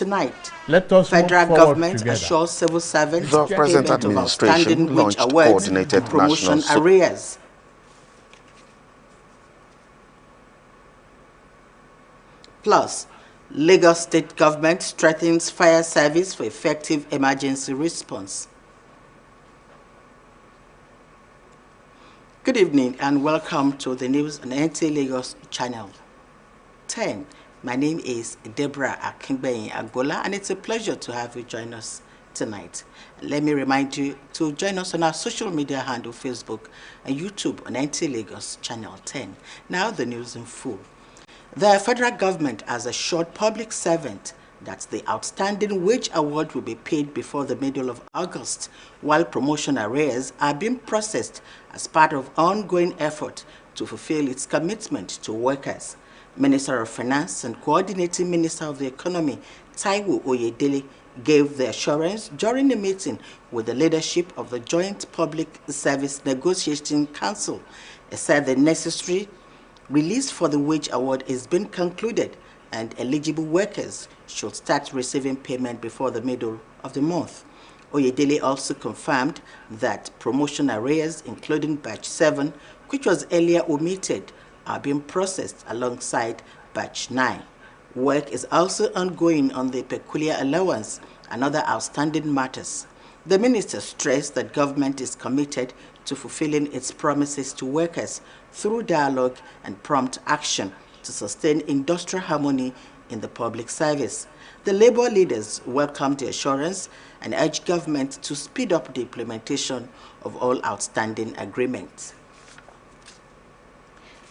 tonight. Let us Federal move government together. assures civil servants The present payment of outstanding administration wage launched awards coordinated and promotion national arrears. Plus, Lagos state government strengthens fire service for effective emergency response. Good evening and welcome to the news on NTA Lagos channel 10. My name is Deborah Akingbeyin Agbola, and it's a pleasure to have you join us tonight. Let me remind you to join us on our social media handle, Facebook and YouTube on NTA Lagos channel 10. Now the news in full. The federal government has assured public servants that the outstanding wage award will be paid before the middle of August, while promotion arrears are being processed as part of ongoing effort to fulfill its commitment to workers. Minister of Finance and Coordinating Minister of the Economy, Taiwo Oyedele, gave the assurance during a meeting with the leadership of the Joint Public Service Negotiating Council. He said the necessary release for the wage award is being concluded and eligible workers should start receiving payment before the middle of the month. Oyedele also confirmed that promotion arrears, including Batch 7, which was earlier omitted, are being processed alongside Batch 9. Work is also ongoing on the peculiar allowance and other outstanding matters. The minister stressed that government is committed to fulfilling its promises to workers through dialogue and prompt action to sustain industrial harmony in the public service. The labor leaders welcomed the assurance and urged government to speed up the implementation of all outstanding agreements.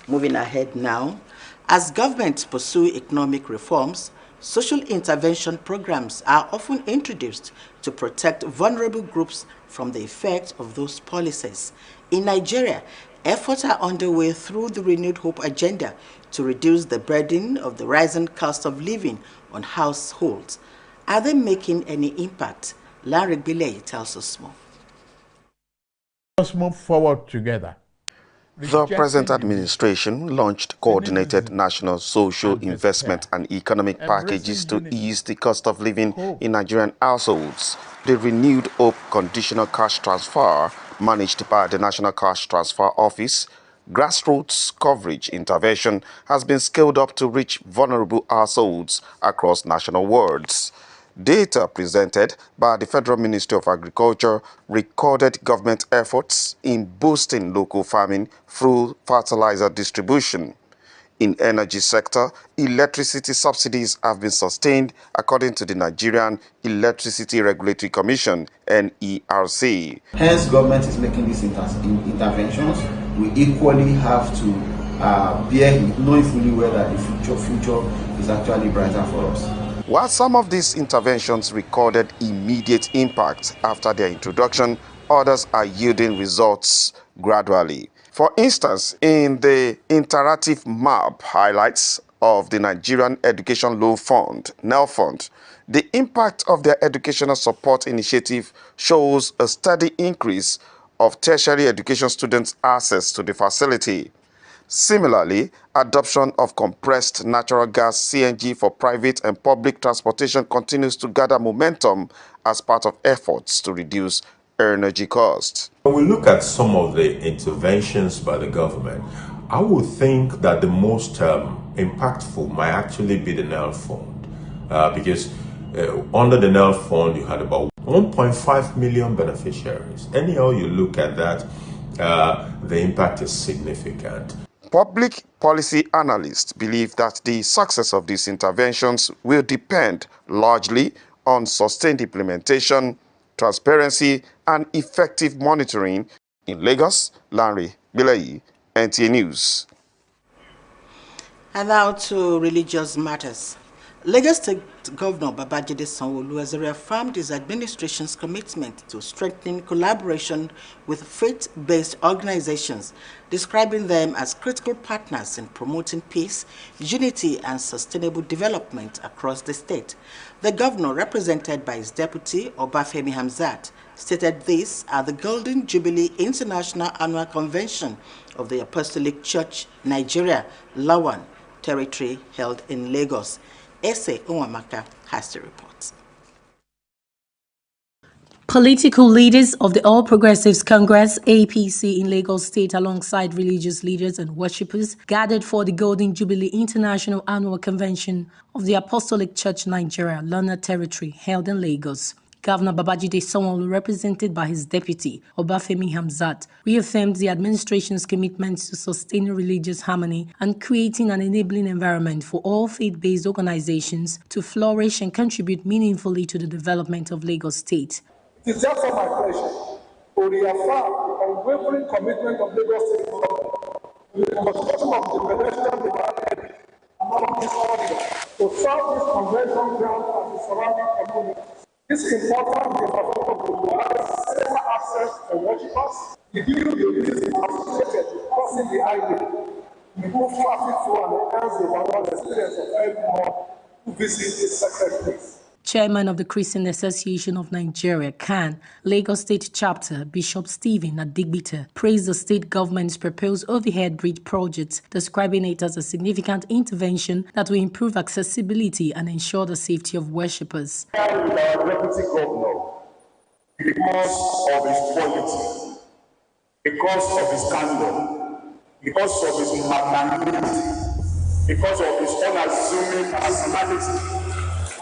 Moving ahead now, as governments pursue economic reforms, social intervention programs are often introduced to protect vulnerable groups from the effect of those policies. In Nigeria, efforts are underway through the Renewed Hope agenda to reduce the burden of the rising cost of living on households. Are they making any impact? Larry Bilay tells us more. Let's move forward together. The present administration launched coordinated national social investment and economic packages to ease the cost of living in Nigerian households. The Renewed Hope Conditional Cash Transfer, managed by the National Cash Transfer Office, grassroots coverage intervention has been scaled up to reach vulnerable households across national wards. Data presented by the Federal Ministry of Agriculture recorded government efforts in boosting local farming through fertilizer distribution. In energy sector, electricity subsidies have been sustained according to the Nigerian Electricity Regulatory Commission, NERC. Hence, government is making these interventions. We equally have to bear it, knowing fully well that the future is actually brighter for us. While some of these interventions recorded immediate impact after their introduction, others are yielding results gradually. For instance, in the interactive map highlights of the Nigerian Education Loan Fund, NELFund, the impact of their educational support initiative shows a steady increase of tertiary education students' access to the facility. Similarly, adoption of compressed natural gas (CNG) for private and public transportation continues to gather momentum as part of efforts to reduce energy costs. When we look at some of the interventions by the government, I would think that the most impactful might actually be the NELFund, because under the NELFund you had about 1.5 million beneficiaries. Anyhow you look at that, the impact is significant. Public policy analysts believe that the success of these interventions will depend largely on sustained implementation, transparency, and effective monitoring. In Lagos, Larry Bilay, NTA News. And now to religious matters. Lagos State Governor Babajide Sanwo-Olu has reaffirmed his administration's commitment to strengthening collaboration with faith-based organizations, describing them as critical partners in promoting peace, unity, and sustainable development across the state. The governor, represented by his deputy, Obafemi Hamzat, stated this at the Golden Jubilee International Annual Convention of the Apostolic Church Nigeria, Lawan Territory, held in Lagos. Ese Onwamaka has the report. Political leaders of the All Progressives Congress (APC) in Lagos State, alongside religious leaders and worshippers, gathered for the Golden Jubilee International Annual Convention of the Apostolic Church Nigeria, Lona Territory, held in Lagos. Governor Babajide Sanwo-Olu, represented by his deputy, Obafemi Hamzat, reaffirmed the administration's commitment to sustaining religious harmony and creating an enabling environment for all faith-based organizations to flourish and contribute meaningfully to the development of Lagos State. It is therefore my pleasure to reaffirm the unwavering commitment of Lagos State government to the construction of the pedestrian development along this corridor to serve this convention ground and the surrounding community. This important development will provide safer access for worshippers, reduce the risk associated with crossing the highway, improve traffic flow, and enhance the overall experience of everyone who visits this sacred place. Chairman of the Christian Association of Nigeria, CAN, Lagos State Chapter, Bishop Stephen Adigbite, praised the state government's proposed overhead bridge project, describing it as a significant intervention that will improve accessibility and ensure the safety of worshippers. With our deputy governor, because of his quality, because of his candor, because of his magnanimity, because of his unassuming personality,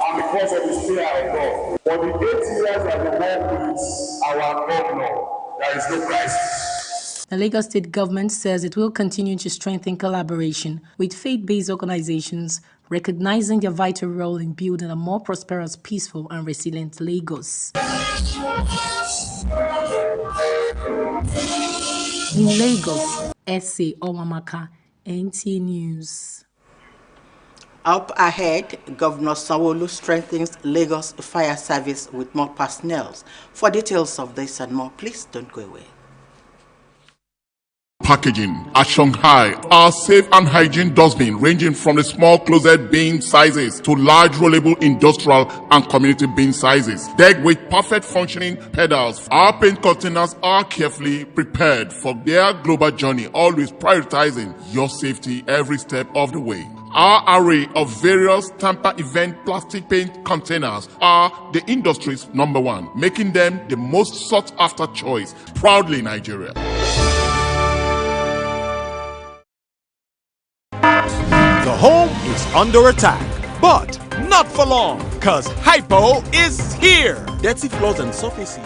and because of his fear of God. For the 8 years that we work with our governor, there is no crisis. The Lagos State government says it will continue to strengthen collaboration with faith-based organizations, recognizing their vital role in building a more prosperous, peaceful, and resilient Lagos. In Lagos, Ese Onwamaka, NTA News. Up ahead, Governor Sanwo-Olu strengthens Lagos Fire Service with more personnel. For details of this and more, please don't go away. Packaging at Shanghai are safe and hygiene dustbin ranging from the small closet bin sizes to large rollable industrial and community bin sizes. Decked with perfect functioning pedals, our paint containers are carefully prepared for their global journey, always prioritizing your safety every step of the way. Our array of various Tampa event plastic paint containers are the industry's #1, making them the most sought after choice. Proudly Nigeria. The home is under attack, but not for long, cause Hypo is here. Dirty floors and surfaces.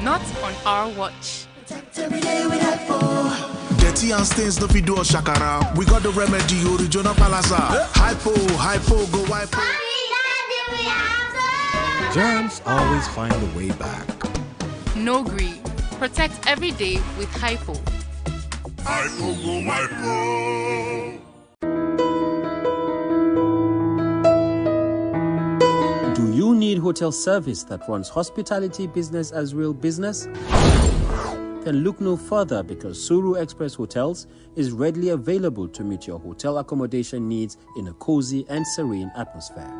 Not on our watch. Protect every day with Hypo. Dirty and stains no fit do us shakara. We got the remedy, original palasa. Hypo, Hypo, go Hypo. Germs always find a way back. No greed. Protect every day with Hypo. Hypo, go Hypo. Do you need hotel service that runs hospitality business as real business? Then look no further, because Suru Express Hotels is readily available to meet your hotel accommodation needs in a cozy and serene atmosphere.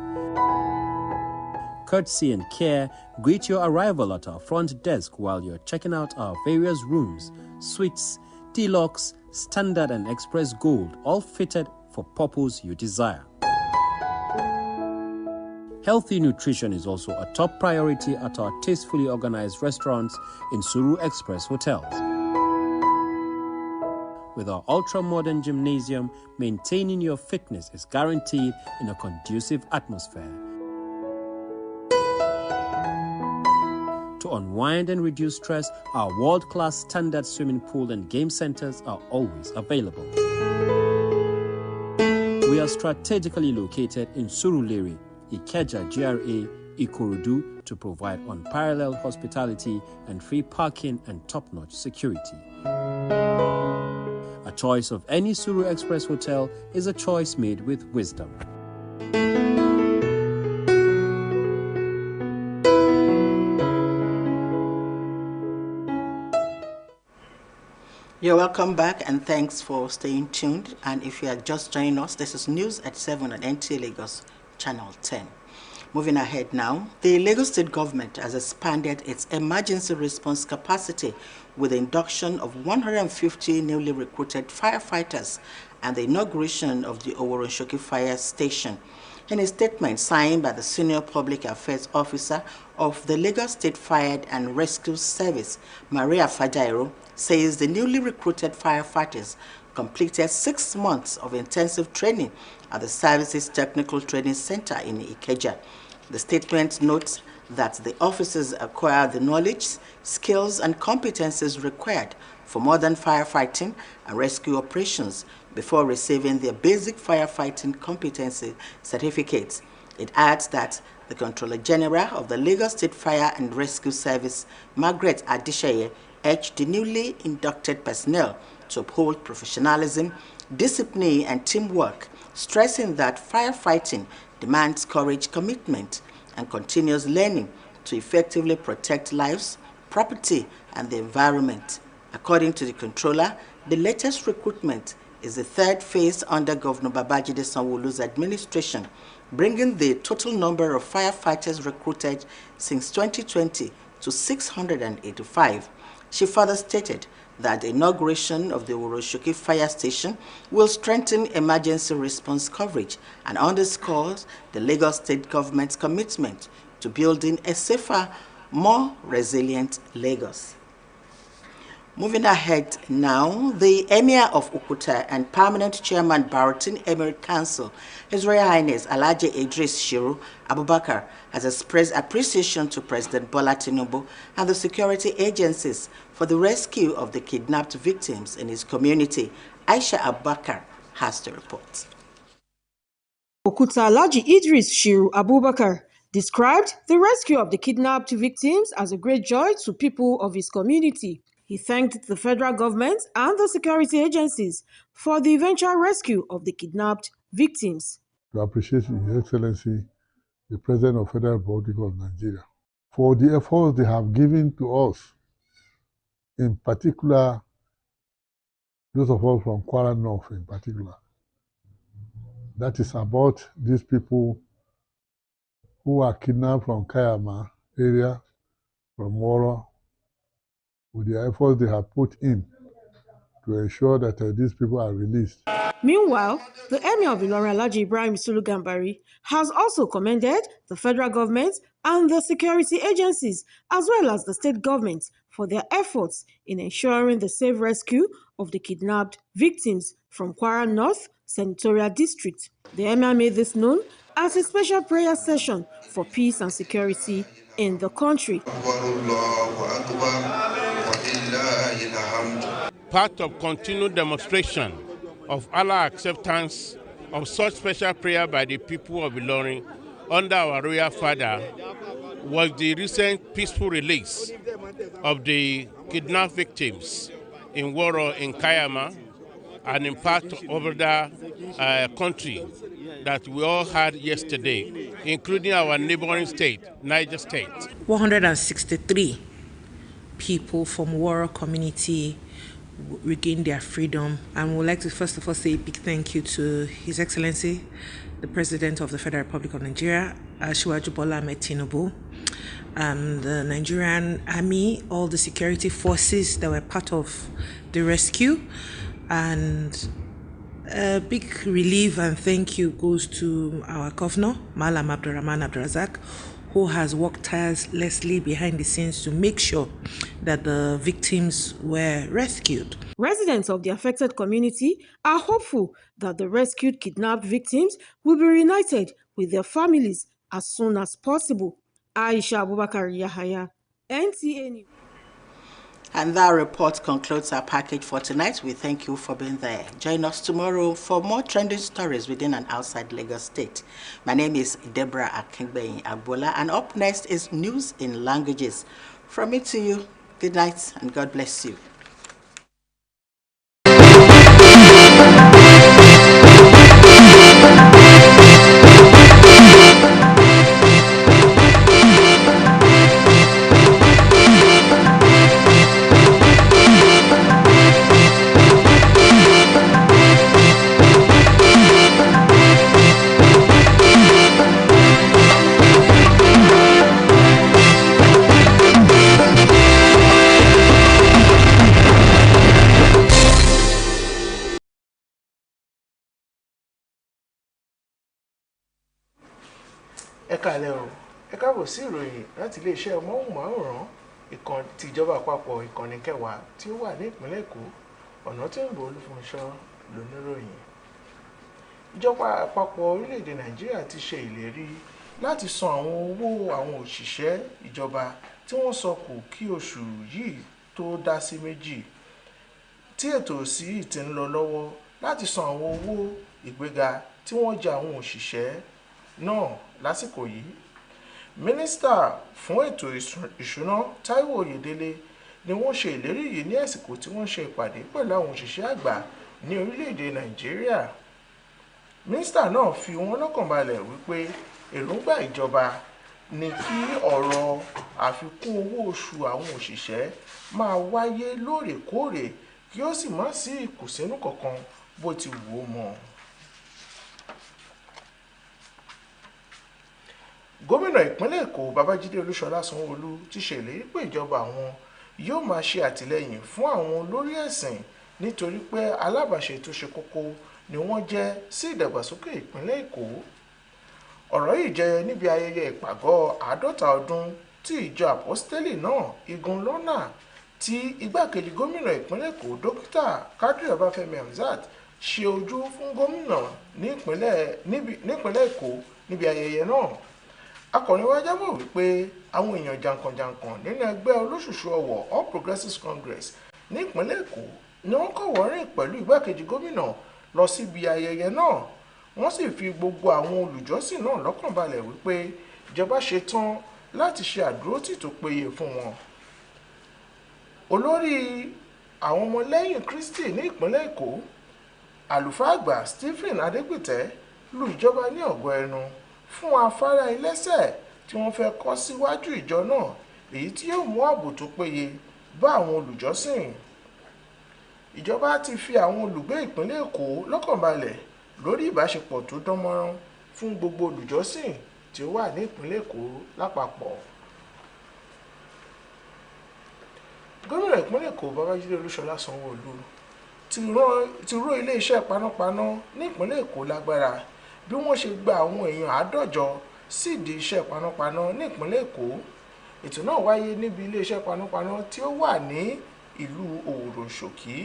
Courtesy and care greet your arrival at our front desk while you're checking out our various rooms, suites, deluxe, standard and express gold, all fitted for purpose you desire. Healthy nutrition is also a top priority at our tastefully organized restaurants in Suru Express Hotels. With our ultra-modern gymnasium, maintaining your fitness is guaranteed in a conducive atmosphere. To unwind and reduce stress, our world-class standard swimming pool and game centers are always available. We are strategically located in Surulere, Ikeja GRA, Ikorodu, to provide unparalleled hospitality and free parking and top-notch security. A choice of any Suru Express hotel is a choice made with wisdom. You're welcome back, and thanks for staying tuned. And if you are just joining us, this is News at 7 on NTA Lagos Channel 10. Moving ahead now, the Lagos State government has expanded its emergency response capacity with the induction of 150 newly recruited firefighters and the inauguration of the Oworonshoki Fire Station. In a statement signed by the Senior Public Affairs Officer of the Lagos State Fire and Rescue Service, Maria Fajairo, says the newly recruited firefighters completed 6 months of intensive training at the Services Technical Training Center in Ikeja. The statement notes that the officers acquired the knowledge, skills, and competencies required for modern firefighting and rescue operations before receiving their basic firefighting competency certificates. It adds that the Controller General of the Lagos State Fire and Rescue Service, Margaret Adisheye, urged the newly inducted personnel to uphold professionalism, discipline, and teamwork, stressing that firefighting demands courage, commitment, and continuous learning to effectively protect lives, property, and the environment. According to the controller, the latest recruitment is the third phase under Governor Babajide Sanwo-Olu's administration, bringing the total number of firefighters recruited since 2020 to 685. She further stated that the inauguration of the Oworonshoki Fire Station will strengthen emergency response coverage and underscores the Lagos State government's commitment to building a safer, more resilient Lagos. Moving ahead now, the Emir of Ukuta and Permanent Chairman Bautin Emirate Council, His Royal Highness Alhaji Idris Shiru Abubakar, has expressed appreciation to President Bola Tinubu and the security agencies for the rescue of the kidnapped victims in his community. Aisha Abubakar has the report. Okuta Alhaji Idris Shiru Abubakar described the rescue of the kidnapped victims as a great joy to people of his community. He thanked the federal government and the security agencies for the eventual rescue of the kidnapped victims. To appreciate His Excellency, the President of the Federal Republic of Nigeria, for the efforts they have given to us, in particular, those of us from Kwara North in particular. That is about these people who are kidnapped from Kayama area, from Woro, with the efforts they have put in to ensure that these people are released. Meanwhile, the Emir of Ilorin Alhaji Ibrahim Sulu Gambari has also commended the federal government and the security agencies as well as the state government for their efforts in ensuring the safe rescue of the kidnapped victims from Kwara North Senatorial District. The Emir made this known at a special prayer session for peace and security in the country. Part of continued demonstration of Allah's acceptance of such special prayer by the people of Ilorin under our Royal Father was the recent peaceful release of the kidnapped victims in Woro, in Kayama, and in part of the country that we all had yesterday, including our neighboring state, Niger State. 163 people from Woro community regained their freedom, and we'd like to first of all say a big thank you to His Excellency, the President of the Federal Republic of Nigeria, Asiwaju Bola Ahmed Tinubu, the Nigerian Army, all the security forces that were part of the rescue, and a big relief and thank you goes to our governor, Malam Abdurrahman Abdurazak, who has worked tirelessly behind the scenes to make sure that the victims were rescued. Residents of the affected community are hopeful that the rescued kidnapped victims will be reunited with their families as soon as possible. Aisha Abubakar Yahaya, NTA News. And that report concludes our package for tonight. We thank you for being there. Join us tomorrow for more trending stories within and outside Lagos State. My name is Deborah Akingbeyin Agbola, and up next is News in Languages. From me to you, good night and God bless you. Ẹ káalẹ́ o, ẹ káàbọ̀ sí ìròyìn láti iléeṣẹ́ móhùnmáwòrán ìkànnì tìjọba àpapọ̀ ìkànnì kẹwàá tí ó wà ní ìpínlẹ̀ Èkó. Ọ̀nàtìǹbò Olúfúnṣọ́ lóníròyìn. Ìjọba àpapọ̀ orílẹ̀-èdè Nàìjíríà ti ṣe ìlérí láti san àwọn owó àwọn òṣìṣẹ́ ìjọba tí wọ́n sọ kù kí oṣù yìí tó dá sí méjì, tí ètò sí ti ń lọ lọ́wọ́ láti san àwọn owó ìgbéga tí wọ́n jẹ àwọn òṣìṣẹ́ náà lásìkò yìí. Mínísítà fún ètò ìṣúná Táíwò Oyèdélé ni wọ́n ṣe ìlérí yìí ní àsìkò tí wọ́n ṣe ìpàdé pẹ̀lú àwọn òṣìṣẹ́ àgbà ní orílẹ̀-èdè Nàìjíríà. Mínísítà náà fi wọ́n lọ́kàn balẹ̀ wípé èròǹgbà ìjọba ni kí ọ̀rọ̀ àfikún owó oṣù àwọn òṣìṣẹ́ máa wáyé lóòrèkóòrè kí ó sì má sí ìkùnsínú kankan bó ti wù ó mọ́. Gómìnà ìpínlẹ̀ Èkó Babájídé Olúṣọlá Sanwó-Olú ti ṣèlérí pé ìjọba àwọn yóò máa ṣe àtìlẹ́yìn fún àwọn olórí ẹ̀sìn nítorí pé alábàáṣe tó ṣe kókó ni wọ́n jẹ́ sí ìdàgbàsókè ìpínlẹ̀ Èkó. Ọ̀rọ̀ yìí jẹ́ níbi ayẹyẹ ìpàgọ́ 50 ọdún tí ìjọ àpọ́stélì náà igun lọ́nà tí igbákejì gómìnà ìpínlẹ̀ Èkó Dókítà Kadri Ọbáfẹ́mi Hamzat ṣe ojú fún gómìnà nípínlẹ̀ Èkó níbi ayẹyẹ náà. Akọ̀rin wa jábọ̀ wípé àwọn èèyàn jàǹkànjàǹkàn nínú ẹgbẹ́ olóṣùṣù ọwọ̀ All Progressives Congress ní ìpínlẹ̀ Èkó ni wọ́n kọ̀wọ́ rìn pẹ̀lú igbákejì gómìnà lọ síbi ayẹyẹ náà. Wọ́n sì fi gbogbo àwọn olùjọ́sìn náà lọ́kàn balẹ̀ wípé ìjọba ṣetán láti ṣe àdúrótì tó péye fún wọn. Olórí àwọn ọmọlẹ́yìn Kristi ní ìpínlẹ̀ Èkó, àlùfáà àgbà Stephen Adégbìtẹ́ lu ìjọba ní ọ̀gọ́ ẹnu fún afárá ẹlẹ́sẹ̀ tí wọ́n fẹ́ kọ́ síwájú ìjọ náà, èyí tí yóò mú ààbò tó péye bá àwọn olùjọ́sìn. Ìjọba ti fi àwọn olùgbé ìpínlẹ̀ Èkó lọ́kàn balẹ̀ lórí ìbáṣepọ̀ tó dánmọ́rán fún gbogbo olùjọ́sìn tí ó wà ní ìpínlẹ̀ Èkó lápapọ̀. Gómìnà ìpínlẹ̀ Èkó Babájídé Olúṣọlá Sanwó-Olú ti ró ilé-iṣẹ́ panápaná ní ìpínlẹ̀ Èkó lágbára bí wọ́n ṣe gba àwọn èèyàn 150 sídìí iṣẹ́ panápaná ní ìpínlẹ̀ Èkó. Ètò náà wáyé níbi ilé-iṣẹ́ panápaná tí ó wà ní ìlú Òwòrò-Ṣòkí.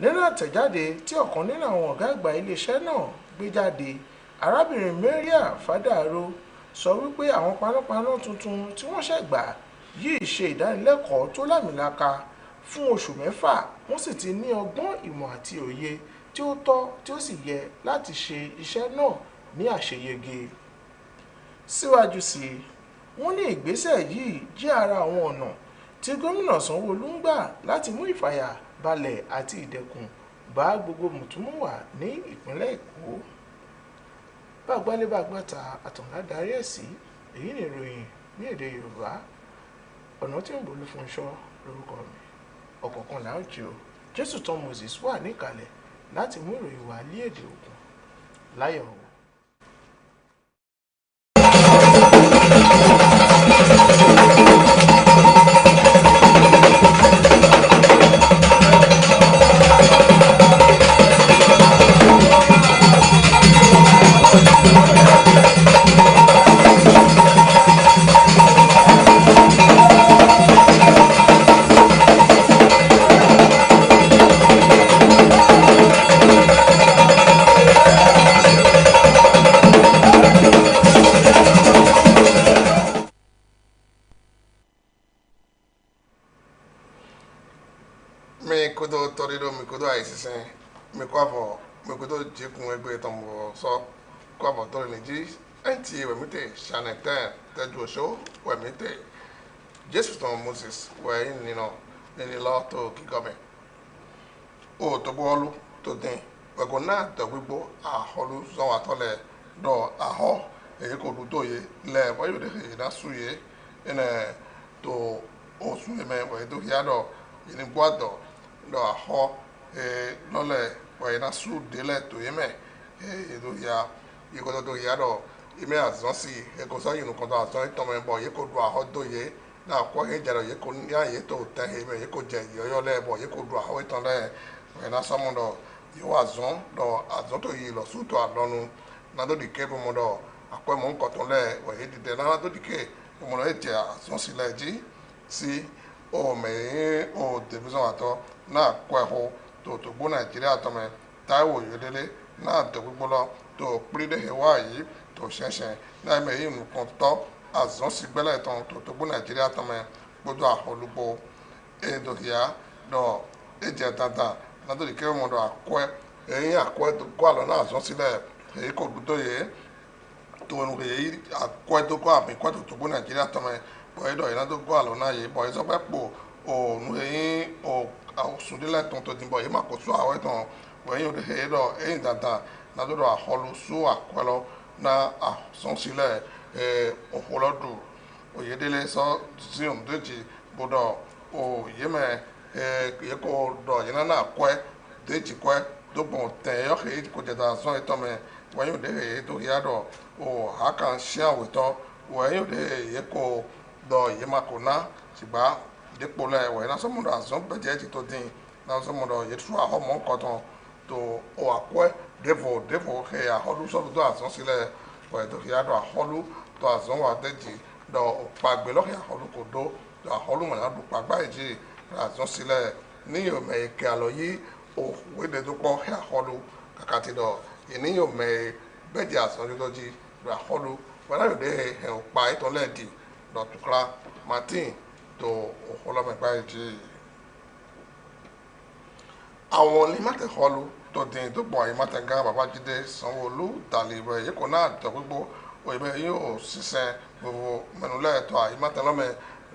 Nínú àtẹ̀jáde tí ọ̀kan nínú àwọn ọ̀gá àgbà iléeṣẹ́ náà gbé jáde, arábìnrin Maria Fadaro sọ wípé àwọn panápaná tuntun tí wọ́n ṣẹ̀ gbà yìí ṣe ìdánilẹ́kọ̀ọ́ tó lámìlaka fún oṣù 6. Wọ́n sì ti ní ọgbọ́n, ìmọ̀ àti òye tí ó tọ́ tí ó sì yẹ láti ṣe iṣẹ́ náà ní àṣeyege. Síwájú sí i, wọ́n ní ìgbésẹ̀ yìí jẹ́ ara àwọn ọ̀nà tí gómìnà Sanwó-Olú ń gbà láti mú ìfàyàbalẹ̀ àti ìdẹ̀kùn bá gbogbo mùtúmùwà ní ìpínlẹ̀ Èkó. Bágbálé-bágbàtà àtànlá darí ẹ̀ sí, èyí ni ìròyìn ní èdè Yorùbá. Ọ̀nàtìǹbò Olúfúnṣọ́ lórúkọ mi. Ọ̀kọ̀ọ̀kan là ó jẹ́ o. Jésù tán Moses wà níkàlẹ̀ láti mú ìròyìn wá ní èdè Ògùn. Láyọ̀ o. Jesus tán Moses wẹ̀ nínú lọ tó kíkọ́bẹ̀ ó tó bọ́ọ̀lù tó dín wẹ̀kọ̀ náà tó gbígbó àhọ́lù sọ́wọ́ àtọ́lẹ̀ dọ̀ àhọ́ èyí kò dùn tó yé lẹ̀ wọ́n yóò dé èyí náà sùn yé ẹnẹ tó oṣù ẹ̀mẹ́ wẹ̀ tó kíá dọ̀ yìí ní gbọ́dọ̀ dọ̀ àhọ́ lọ́lẹ̀ wẹ̀ náà sùn délẹ̀ tó yé mẹ́ èyí tó yá yìí kò tó kíá dọ̀ ime azɔsi ekosa yinu kɔtɔ azɔ etɔmɛ bɔ yeko do ahɔ do ye na kɔ he dzɛ dɔ yeko ya yeto tɛ he mɛ yeko dze yɔyɔ lɛ bɔ yeko do ahɔ etɔ lɛ ɛna sɔmu dɔ yewo azɔ dɔ azɔ to yi lɔ su to alɔnu na do di ke bomo dɔ akwa mo nkoton le we de na to dike mo no eje asun sile ji si o me o de bizon ato na kwa ho to bo Nigeria to me Taiwo Oyedele na to gbogbo lo to pride hewa yi to shensen na me yin nkan to azon si gbele ton to bo Nigeria to me gbodo aholugbo do ya do eje tata na to dike mo do akwa eyin akwa to kwa lo na azon sile e ko gbodo ye to nu ye akwa to kwa mi kwa to bo Nigeria to me boy do ina to kwa lo na ye boy so pe po o nu eyin o sundile ton to din boy ma ko so awe ton when you hear in that na do a holu so akwelo na son sile oholodu Oyedele so zium deji bodo o yeme ye ko do yana na kwe deji kwe do bon te yo he ko de da so etome when you de do ya do o hakan share with to when you de ye ko do yema ko na sigba de pole we na so mo da so beje ti to din na so mo do ye tru a ho mo koton to o akwe devo he a holu so do azon sile o do ya do a holu to azon wa deji do pagbe lo ya holu ko do a holu mo na do pagba eji azon sile ni yo me ke aloyi o we de do po he a holu kakati do ni yo me beji azon do ji do a holu wala yo de he o pa ito le di do tukra Martin to o holo me pa eji àwọn ni mate holu to din to bo imate gan Babájídé Sanwó-Olú talibe ye ko na to gbogbo o ibe yo sisen gbogbo menule to imate lo me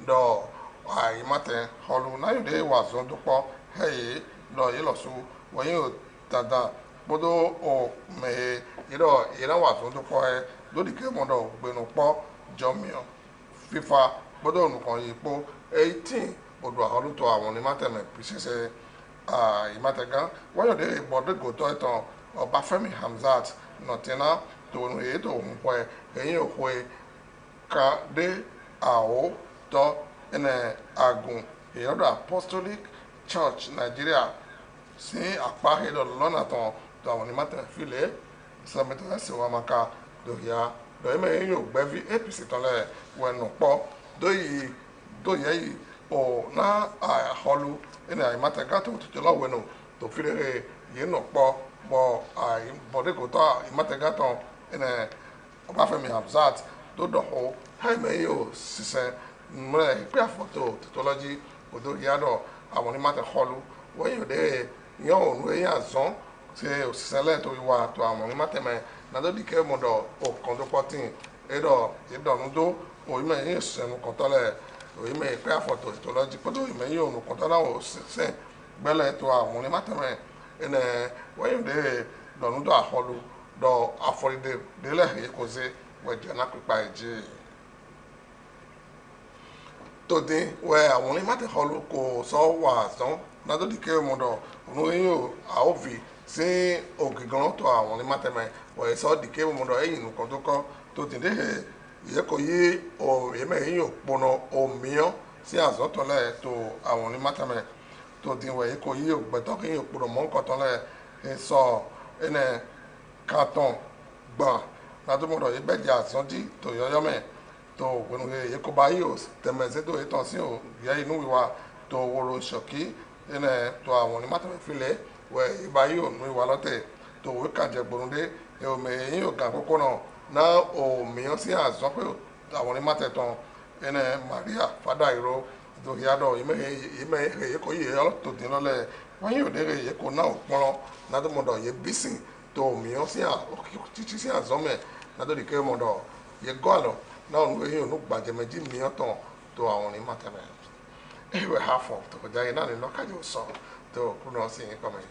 do imate holu na yo de wa zo to po hey do ye lo su wo yo dada bodo o me iro ira wa zo to po e do di ke mo do gbenu po jomio FIFA bodo nu kan yipo 18 bodo holu to àwọn ni mate me pisese imatagan wọ́n yóò dé ìbọ̀dé gòtò ìtàn Ọbáfẹ́mi Hamzat nọ̀tínà tòun èyí tó ń pọ̀ ẹ̀yìn òkú ká dé àwọ̀ tọ́ ẹnẹ àgùn ìyọ́dọ̀ Apostolic Church Nigeria sí àpá ìdọ̀ lọ́nà tán tó àwọn onímọ̀tẹ̀ fìlẹ̀ sọ́mẹ́tò ẹ̀sìn wọn máa ka dòhìá dòhìmẹ̀ ẹ̀yìn ògbẹ́bí APC tọ́lẹ̀ wẹ̀nù pọ̀ dòyìí yìí ò ná àhọlù ina imata gato to lo wenu to fire ye no po bo ai bode ko to imata gato ina Ọbáfẹ́mi Hamzat do do ho hai me yo sise mre pe afoto technology odo yado àwọn imata holu wo yo de yo nu e azon se o sise le to wa to àwọn imata me na do dike mo do o kon do potin e do nu do o ime yin se nu kon to le o ime pe afoto technology podo ime yo nu kon to na o se gbele to àwọn ni matame ene wo de do nu do aholu do aforide de le he ko se we je na pipa eji to din we àwọn ni mate holu ko so wa so na do dike mo do nu yo aovi se ogigan to àwọn ni matame we so dike mo do eyin nu kon to ko to din de he ye ko yi o eme yin opono o mian si azoto le to àwọn ni matame to din we ko yi o gbeto kin opono mo nkan ton le so ene carton gba na to mo do ye beje asonji to yoyo me to wonu ye ko ba yi o temeze to etan si o ye inu wiwa to woro shoki ene to àwọn ni matame file we ba yi o nu wiwa lote to we kan je gborunde e o me yin o kan koko na o miyan si azọ pé àwọn ní mátẹ̀tàn ẹnẹ Maria fada ìró ìdòkìádọ̀ ìmẹ̀ èyí kò yíyẹ ọlọ́tòdì lọ́lẹ̀ wọ́n yóò dé èyí kò náà pọ́nrọ́ nádọ́mọdọ̀ yẹ bísìn tó miyan sí títí sí àzọ́mẹ̀ nádọ́dìkẹ́ mọ̀dọ̀ yẹ gọ́ọ̀lọ̀ náà ní èyí ònú gbàjẹmẹ́jì miyan tán tó àwọn ní mátẹ̀mẹ̀ ẹ̀wẹ̀ hàfọ̀ tó kọjá yìí náà ní lọ́kàjọ́ sọ tó kúrò sí yín kọ́mẹ̀